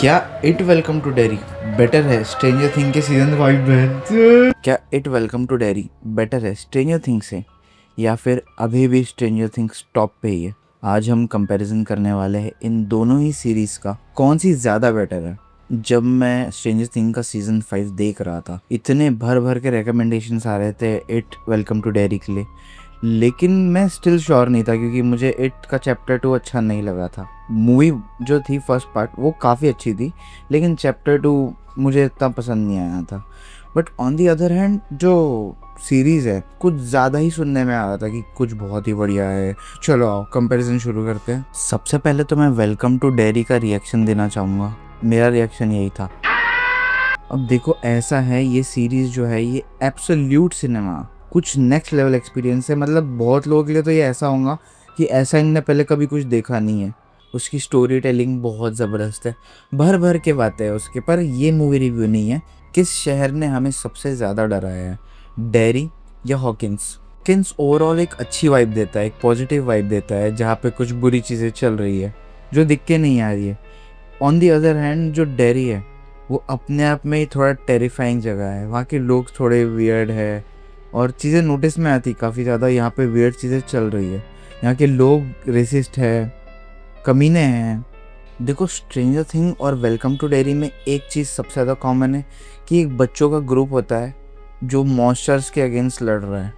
क्या It Welcome to Derry better है Stranger Thing के सीजन 5 में? क्या It Welcome to Derry better है स्ट्रेंजर थिंग से, या फिर अभी भी स्ट्रेंजर थिंग्स टॉप पे ही है? आज हम कंपैरिजन करने वाले हैं इन दोनों ही सीरीज का, कौन सी ज़्यादा बेटर है। जब मैं स्ट्रेंजर थिंग का सीजन 5 देख रहा था, इतने भर भर के रिकमेंडेशंस आ रहे थे इट वेलकम टू डेरी के लिए, लेकिन मैं स्टिल श्योर नहीं था क्योंकि मुझे इट का चैप्टर 2 अच्छा नहीं लगा था। मूवी जो थी फर्स्ट पार्ट वो काफ़ी अच्छी थी, लेकिन चैप्टर 2 मुझे इतना पसंद नहीं आया था। But on the other hand जो सीरीज़ है कुछ ज़्यादा ही सुनने में आ रहा था कि कुछ बहुत ही बढ़िया है। चलो आओ कंपैरिजन शुरू करते हैं। सबसे पहले तो मैं वेलकम टू डेरी का रिएक्शन देना चाहूँगा। मेरा रिएक्शन यही था। अब देखो ऐसा है, ये सीरीज़ जो है ये एब्सोल्यूट सिनेमा, कुछ नेक्स्ट लेवल एक्सपीरियंस है। मतलब बहुत लोगों के लिए तो ये ऐसा होगा कि ऐसा इनने पहले कभी कुछ देखा नहीं है। उसकी स्टोरी टेलिंग बहुत ज़बरदस्त है, भर भर के बातें है उसके। पर ये मूवी रिव्यू नहीं है। किस शहर ने हमें सबसे ज़्यादा डराया है, डेरी या हॉकिंस? हॉकिंस ओवरऑल एक अच्छी वाइब देता है, एक पॉजिटिव वाइब देता है जहाँ पे कुछ बुरी चीज़ें चल रही है जो दिख के नहीं आ रही है। ऑन दी अदर हैंड जो डेरी है वो अपने आप में ही थोड़ा टेरिफाइंग जगह है। वहाँ के लोग थोड़े वियर्ड है और चीज़ें नोटिस में आती काफ़ी ज़्यादा। यहाँ पे वियर्ड चीज़ें चल रही है, यहाँ के लोग रेसिस्ट है, कमीने हैं। देखो स्ट्रेंजर थिंग और वेलकम टू डेरी में एक चीज़ सबसे ज़्यादा कॉमन है कि एक बच्चों का ग्रुप होता है जो मॉन्स्टर्स के अगेंस्ट लड़ रहा है।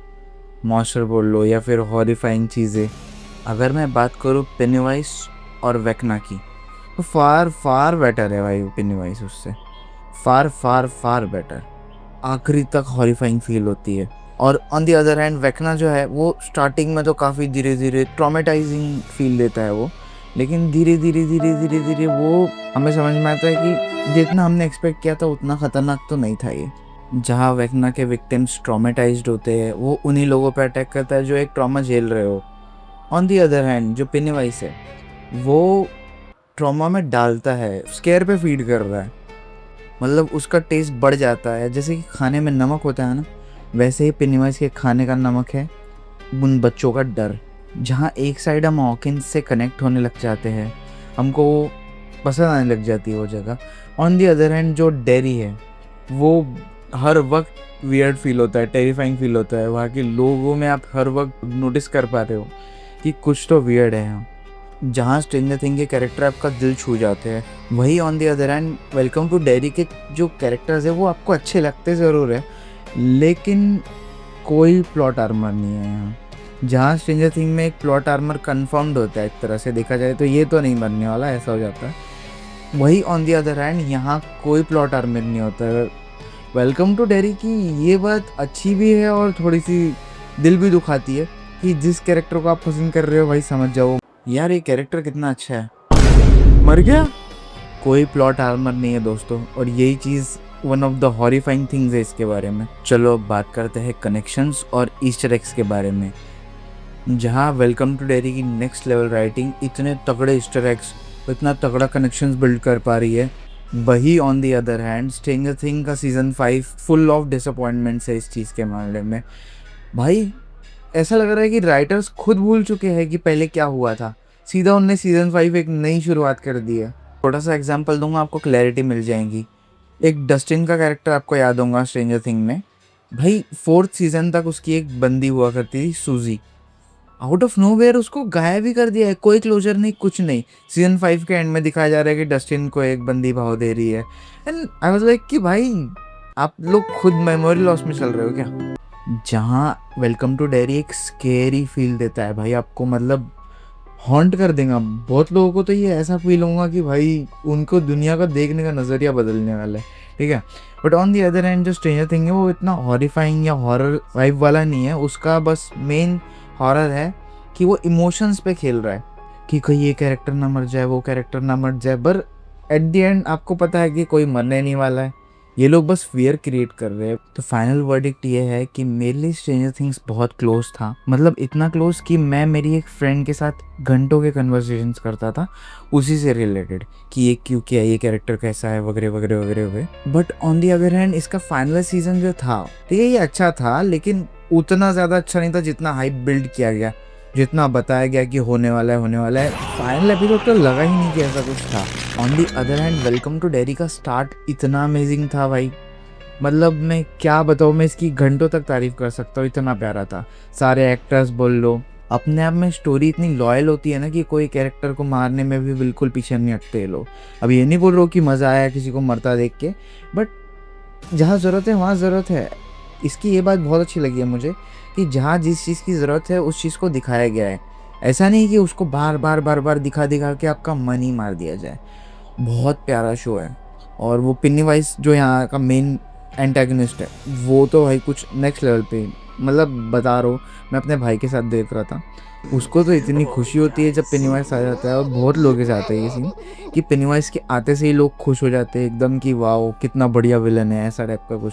मॉन्स्टर बोल लो या फिर हॉरिफाइंग चीज़ें। अगर मैं बात करूँ पेनीवाइज और वेकना की, तो फार फार बेटर है भाई पेनीवाइज उससे, फार फार फार बेटर। आखिरी तक हॉरिफाइंग फील होती है। और on the other hand Vecna जो है वो स्टार्टिंग में तो काफ़ी धीरे धीरे ट्रॉमेटाइजिंग फील देता है वो, लेकिन धीरे धीरे धीरे धीरे धीरे वो हमें समझ में आता है कि जितना हमने एक्सपेक्ट किया था उतना ख़तरनाक तो नहीं था ये। जहाँ वेकना के विक्टिम्स ट्रॉमेटाइज्ड होते हैं वो उन्हीं लोगों पर अटैक करता है जो एक ट्रॉमा झेल रहे हो। ऑन दी अदर हैंड जो पेनीवाइज है वो ट्रॉमा में डालता है, स्केयर पे फीड कर रहा है। मतलब उसका टेस्ट बढ़ जाता है। जैसे कि खाने में नमक होता है ना, वैसे ही पेनीवाइज के खाने का नमक है उन बच्चों का डर। जहाँ एक साइड हम हॉकिंस से कनेक्ट होने लग जाते हैं, हमको वो पसंद आने लग जाती है वो जगह। ऑन दी अदर हैंड जो डेरी है वो हर वक्त वियर्ड फील होता है, टेरिफाइंग फील होता है। वहाँ के लोगों में आप हर वक्त नोटिस कर पा रहे हो कि कुछ तो वियर्ड है यहाँ। जहाँ स्ट्रेंजर थिंग के कैरेक्टर आपका दिल छू जाते हैं, वही on the other hand Welcome to Derry के जो कैरेक्टर्स है वो आपको अच्छे लगते ज़रूर है, लेकिन कोई प्लॉट आर्मर नहीं है यहाँ। जहाँ स्ट्रेंजर थिंग में एक प्लॉट आर्मर कन्फर्म्ड होता है, एक तरह से देखा जाए तो ये तो नहीं बनने वाला, ऐसा हो जाता है। वही ऑन दी अदर हैंड यहाँ कोई प्लॉट आर्मर नहीं होता है। वेलकम टू डेरी की ये बात अच्छी भी है और थोड़ी सी दिल भी दुखाती है कि जिस कैरेक्टर को आप पसंद कर रहे हो भाई समझ जाओ यार ये कैरेक्टर कितना अच्छा है, मर गया। कोई प्लॉट आर्मर नहीं है दोस्तों, और यही चीज़ one of the horrifying things है इसके बारे में। चलो अब बात करते हैं कनेक्शंस और ईस्टर एग्स के बारे में। जहाँ वेलकम टू डेरी की नेक्स्ट लेवल राइटिंग इतने तगड़े ईस्टर एग्स, इतना तगड़ा कनेक्शंस बिल्ड कर पा रही है, वही on the other hand stranger thing का सीज़न 5 फुल ऑफ डिसअपॉइंटमेंट्स है इस चीज़ के मामले में। भाई ऐसा लग रहा है कि राइटर्स खुद भूल चुके हैं कि पहले क्या हुआ था, सीधा उनने सीज़न 5 एक नई शुरुआत कर दी है। छोटा सा एग्जांपल दूंगा, आपको क्लैरिटी मिल जाएगी। एक डस्टिन का कैरेक्टर आपको याद होगा स्ट्रेंजर थिंग में। भाई 4th सीज़न तक उसकी एक बंदी हुआ करती थी सूजी, आउट ऑफ नोवेयर उसको गायब ही कर दिया है। कोई क्लोजर नहीं, कुछ नहीं। सीज़न 5 के एंड में दिखाया जा रहा है कि डस्टिन को एक बंदी भाव दे रही है। एंड आई वाज लाइक कि भाई आप लोग खुद मेमोरी लॉस में चल रहे हो क्या? जहाँ वेलकम टू डेरी एक स्केरी फील देता है भाई आपको, मतलब हॉन्ट कर देगा। बहुत लोगों को तो ये ऐसा फील होगा कि भाई उनको दुनिया का देखने का नज़रिया बदलने वाला है, ठीक है। But on the other hand जो स्ट्रेंजर थिंग है वो इतना हॉरिफाइंग या हॉरर वाइब वाला नहीं है। उसका बस मेन हॉरर है कि वो इमोशंस पे खेल रहा है कि कहीं ये कैरेक्टर ना मर जाए, वो कैरेक्टर ना मर जाए। पर एट द एंड आपको पता है कि कोई मरने नहीं वाला है, ये लोग बस फियर क्रिएट कर रहे हैं। तो फाइनल वर्डिक्ट ये है कि मेरे लिए स्ट्रेंजर थिंग्स बहुत क्लोज था। मतलब इतना क्लोज कि मैं मेरी एक फ्रेंड के साथ घंटों के कन्वर्सेशंस करता था उसी से रिलेटेड कि ये क्यों किया, ये कैरेक्टर कैसा है, वगैरह वगैरह वगैरह वगैरह। But on the other hand इसका फाइनल सीजन जो था, ठीक है ये अच्छा था, लेकिन उतना ज़्यादा अच्छा नहीं था जितना हाइप बिल्ड किया गया। जितना बताया गया कि होने वाला है, फाइनल एपिसोड तो लगा ही नहीं कि ऐसा कुछ था। On the other hand Welcome to Derry का स्टार्ट इतना अमेजिंग था भाई, मतलब मैं क्या बताऊँ, मैं इसकी घंटों तक तारीफ कर सकता हूँ, इतना प्यारा था। सारे एक्टर्स बोल लो, अपने आप में स्टोरी इतनी लॉयल होती है ना कि कोई कैरेक्टर को मारने में भी बिल्कुल पीछे नहीं हटते ये लोग। अब ये नहीं बोल रहा हूँ कि मज़ा आया किसी को मरता देख के, बट जहाँ ज़रूरत है वहाँ ज़रूरत है। इसकी ये बात बहुत अच्छी लगी है मुझे कि जहाँ जिस चीज़ की ज़रूरत है उस चीज़ को दिखाया गया है। ऐसा नहीं कि उसको बार बार दिखा दिखा के आपका मन ही मार दिया जाए। बहुत प्यारा शो है। और वो पिनीवाइज जो यहाँ का मेन एंटागनिस्ट है, वो तो भाई कुछ नेक्स्ट लेवल पे, मतलब बता रहा हूँ, मैं अपने भाई के साथ देख रहा था, उसको तो इतनी खुशी होती है जब पेनीवाइज आ जाता है। और बहुत लोग के साथ है ये सीन कि पेनीवाइज के आते से ही लोग खुश हो जाते हैं एकदम कि वाओ कितना बढ़िया विलन है, ऐसा टाइप का कुछ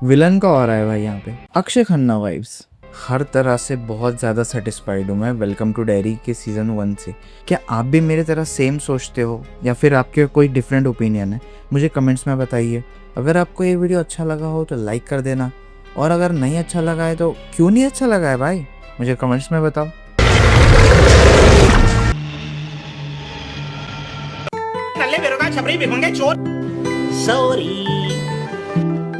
विलन का हो रहा है भाई यहाँ पे। अक्षय खन्ना वाइब्स, हर तरह से बहुत ज़्यादा सेटिस्फाइड हूँ मैं वेलकम टू डेरी के सीज़न 1 से। क्या आप भी मेरे तरह सेम सोचते हो या फिर आपके कोई डिफरेंट ओपिनियन है, मुझे कमेंट्स में बताइए। अगर आपको ये वीडियो अच्छा लगा हो तो लाइक कर देना, और अगर नहीं अच्छा लगा है तो क्यों नहीं अच्छा लगा है भाई, मुझे कमेंट्स में बताओ। नल्ले बेरोगा छपरी भिखुंगे चोर सॉरी